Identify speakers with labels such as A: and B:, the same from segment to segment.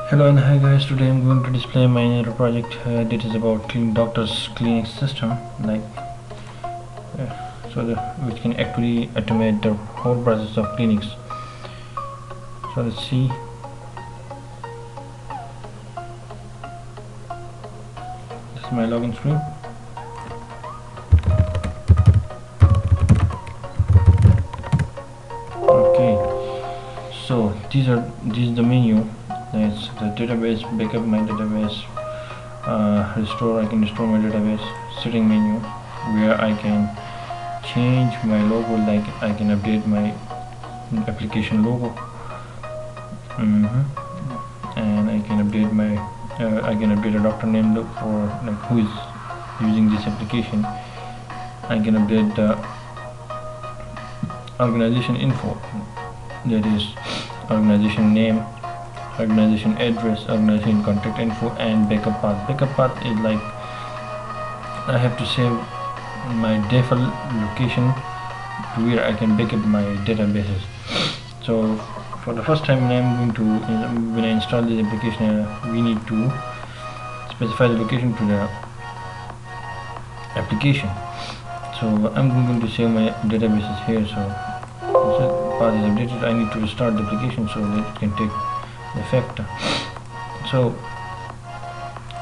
A: Hello and hi guys, today I'm going to display my another project that is about doctor's clinic system, like which can actually automate the whole process of clinics. So let's see. This is my login screen. Okay, so this is the menu. It's the database, backup my database, restore. I can restore my database. Setting menu, where I can change my logo, like I can update my application logo, and I can update my I can update a doctor name for like who is using this application. I can update the organization info, that is organization name, organization address, organization contact info, and backup path. Backup path is like I have to save my default location to where I can backup my databases. So for the first time when I install this application, we need to specify the location to the application. So I'm going to save my databases here. So once the path is updated, I need to restart the application so that it can take effect. So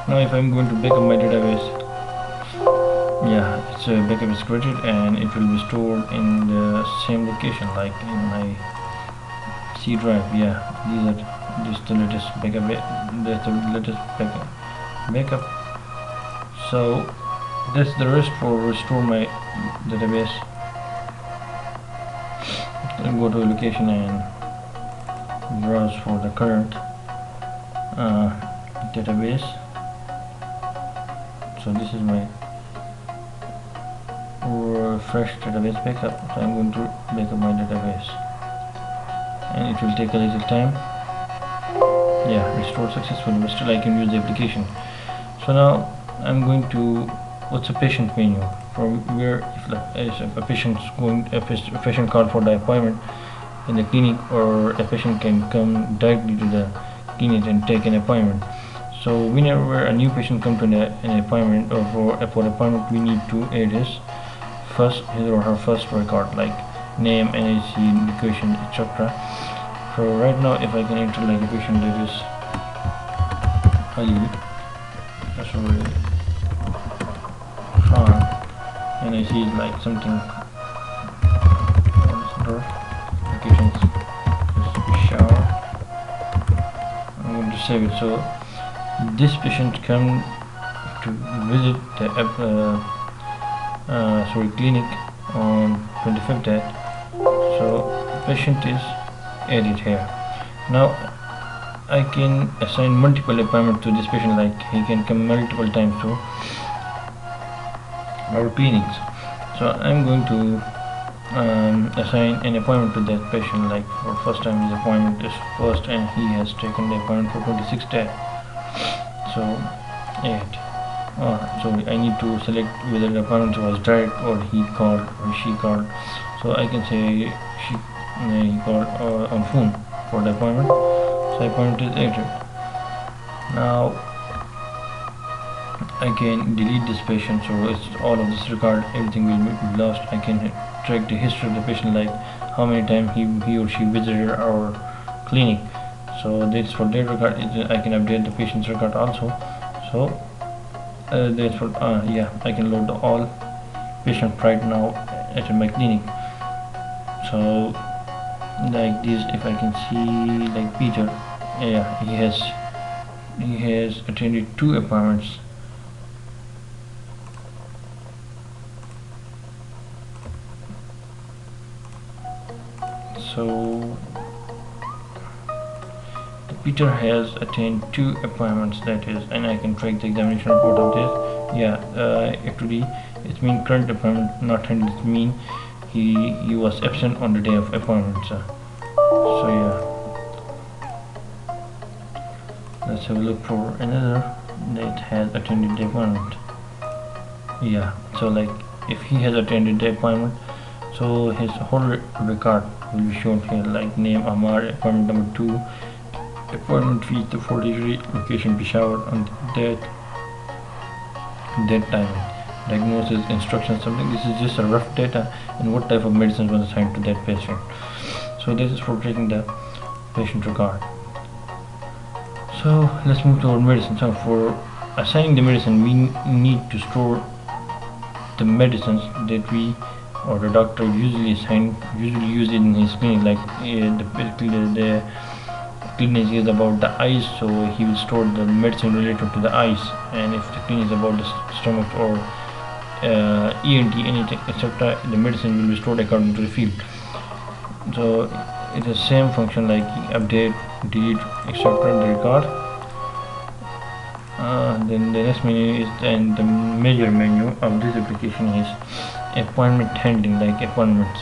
A: now if I'm going to backup my database, its backup is created and it will be stored in the same location, like in my C drive. This is the latest backup. That's the latest backup. So that's the rest for restore my database. I'll go to a location and browse for the current database. So this is my fresh database backup. So I'm going to backup my database, and it will take a little time. Restored successfully, but still I can use the application. So now I'm going to what's a patient menu, from where if a patient called for the appointment in the clinic, or a patient can come directly to the clinic and take an appointment. So whenever a new patient comes to an appointment, or for appointment, we need to add his or her first record, like name, NIC, education, etc. So right now, if I can enter like a patient that is Ali, sorry, Khan, NIC is like something. Location is shower. I'm going to save it. So this patient come to visit the clinic on 25th date. So patient is added here. Now I can assign multiple appointments to this patient, like he can come multiple times to our clinics. So I'm going to assign an appointment to that patient, like for first time his appointment is first and he has taken the appointment for 26th day. So I need to select whether the appointment was direct or he called or she called. So I can say he called on phone for the appointment. So appointment is entered. Now I can delete this patient, so it's all of this record, everything will be lost. I can track the history of the patient, like how many times he or she visited our clinic. So that's for that record. I can update the patient's record also. So that's for I can load all patients right now at my clinic. So like this, if I can see, like Peter, he has attended 2 appointments. So Peter has attended 2 appointments, that is, and I can track the examination report of this. Actually it means current appointment not attended. It means he was absent on the day of appointment. Let's have a look for another that has attended the appointment. So like if he has attended the appointment, so his whole record will be shown here, like name Amar, appointment number 2, appointment fees, the 40 location Peshawar on that time, diagnosis, instructions, something. This is just a rough data and what type of medicine was assigned to that patient. So this is for taking the patient record. So let's move to our medicine. So for assigning the medicine, we need to store the medicines that we or the doctor usually use in his clinic. Like the clinic is about the eyes, so he will store the medicine related to the eyes, and if the clinic is about the stomach or ENT, anything, etc., the medicine will be stored according to the field. So it's the same function like update, delete, etc., the record. Then the next menu is the major menu of this application is appointment handling, like appointments.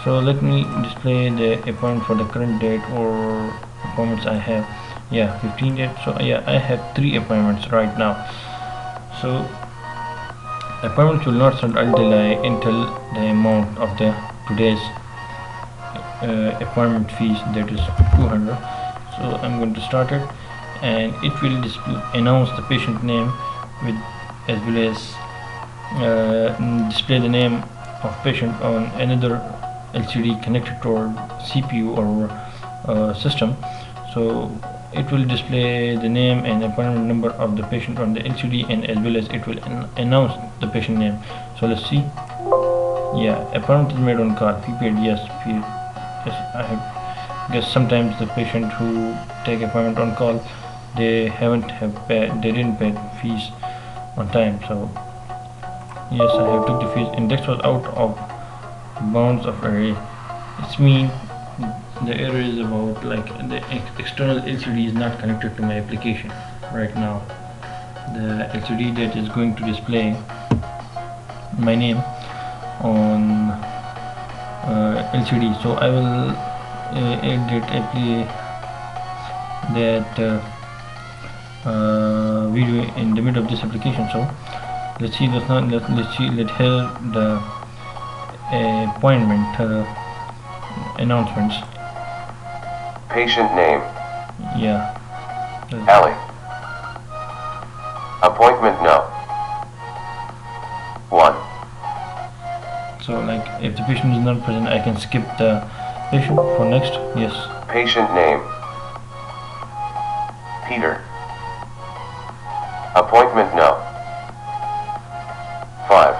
A: So let me display the appointment for the current date or appointments I have. 15 dates. So I have 3 appointments right now. So appointments will not start until the amount of the today's appointment fees, that is 200. So I'm going to start it, and it will announce the patient name with as well as display the name of patient on another LCD connected to our CPU or system. So it will display the name and appointment number of the patient on the LCD, and as well as it will announce the patient name. So let's see. Appointment is made on call. Prepaid, yes. I have guess sometimes the patient who take appointment on call, they didn't pay fees on time. So yes, I have took the fees. Index was out of bounds of array. It's mean the error is about like the external LCD is not connected to my application right now. The LCD that is going to display my name on LCD. So I will edit that video in the middle of this application. So let's see. Let's have the appointment announcements.
B: Patient name.
A: Ali.
B: Appointment no. 1.
A: So like if the patient is not present, I can skip the patient for next. Yes.
B: Patient name. Peter. Appointment no. 5.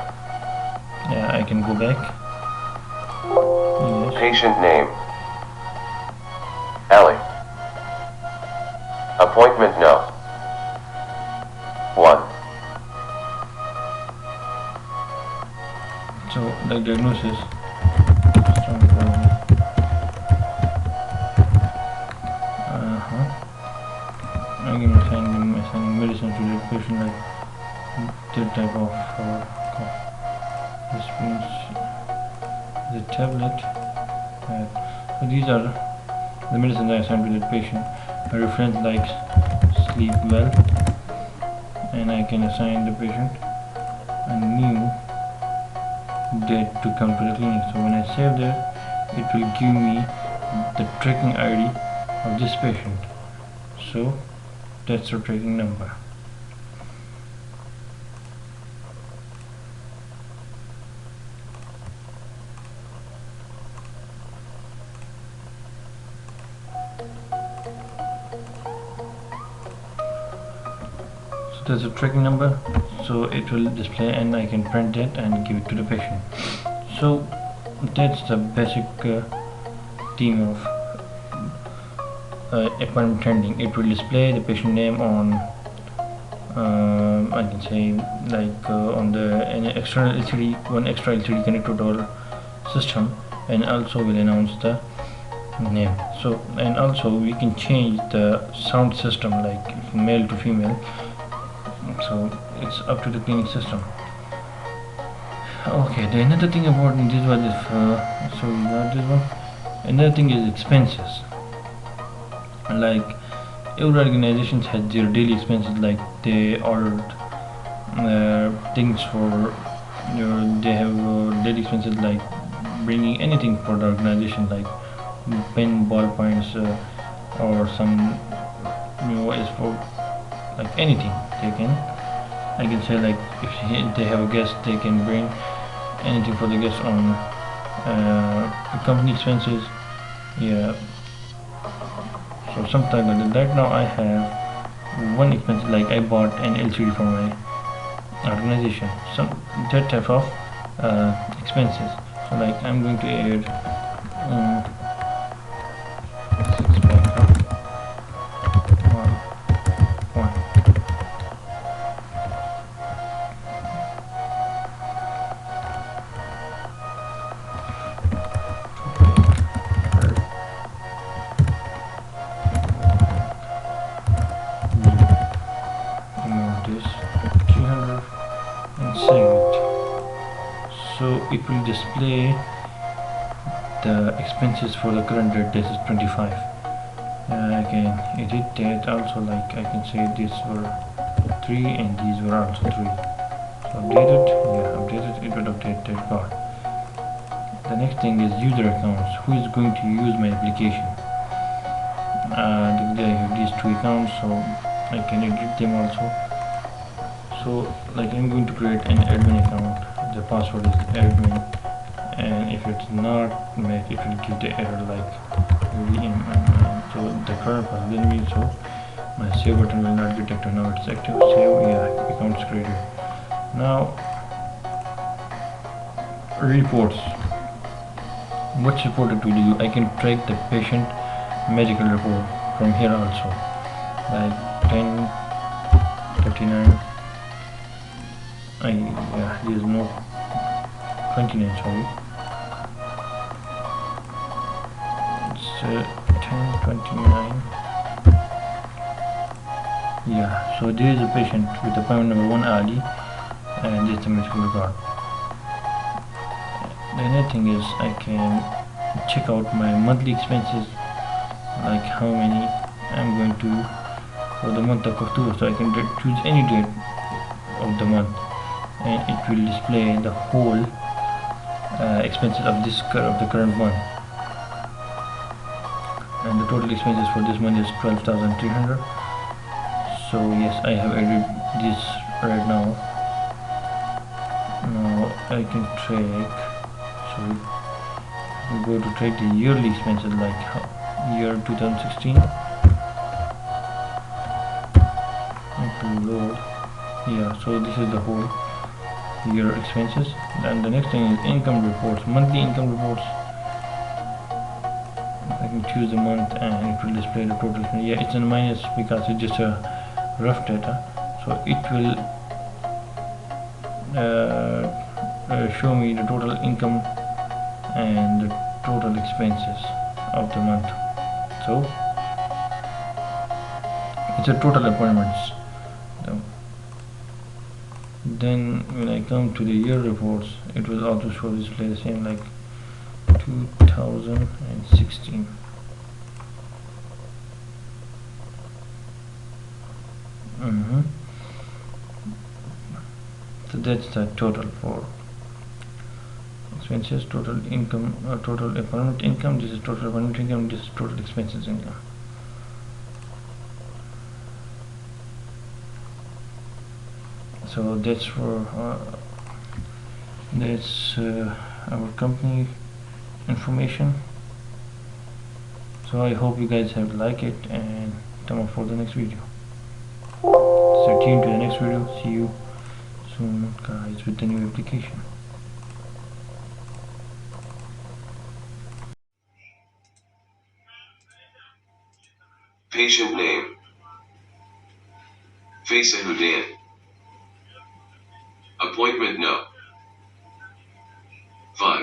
A: I can go back. Yes.
B: Patient name. Ellie. Appointment no. 1.
A: So the diagnosis. I'm going to assign medicine to the patient, like that type of response. The tablet. So these are the medicines I assigned to the patient. A reference like sleep well, and I can assign the patient a new date to come to the clinic. So when I save that, it will give me the tracking ID of this patient. So that's the tracking number. So that's the tracking number. So it will display, and I can print it and give it to the patient. So that's the basic theme of appointment handling. It will display the patient name on I can say like on an external LCD, one extra LCD connected to our system, and also will announce the name. So and also we can change the sound system, like male to female. So it's up to the clinic system. Okay, the another thing about this was so not this one. Another thing is expenses. Like every organization has their daily expenses, like they ordered things for they have daily expenses like bringing anything for the organization, like pen, ballpoints, or some is for like anything. I can say like if they have a guest, they can bring anything for the guest on company expenses. Yeah, so something like that. Right now I have one expense, like I bought an LCD for my organization, some that type of expenses. So like I'm going to add 6 bank one one. Remove this 300 and save it. So it will display the expenses for the current date. This is 25. I can edit that also, like I can say these were 3 and these were also 3. So update it, yeah, update it, it will update that part. The next thing is user accounts. Who is going to use my application? I have these 2 accounts, so I can edit them also. So like I'm going to create an admin account. The password is admin, and if it's not met, it will give the error like so the current password will be, so my save button will not be detected. Now it's active. Save, yeah, account's created. Now reports. What's reported to you? I can track the patient medical report from here also, like 10:39. Yeah, there is no 29, sorry. It's 10:29. Yeah, so there is a patient with appointment number 1 Ali, and this is the medical record. The other thing is I can check out my monthly expenses, like how many I'm going to for the month of October. So I can choose any date of the month, and it will display the whole expenses of the current month. And the total expenses for this month is 12,300. So yes, I have added this right now. Now I can track. Sorry, we go to track the yearly expenses, like year 2016. Load. Yeah, so this is the whole year expenses. And the next thing is income reports, monthly income reports. I can choose the month and it will display the total. Yeah, it's in minus because it's just a rough data, so it will show me the total income and the total expenses of the month. So it's a total appointments. Then when I come to the year reports, it will also show display the same, like 2016. So that's the total for expenses, total income, total appointment income. This is total appointment income. This is total expenses income. So that's for our company information. So I hope you guys have liked it, and come up for the next video. Stay tuned to the next video. See you soon, guys, with the new application.
B: Patient name. Face Hudain. Appointment no. 5.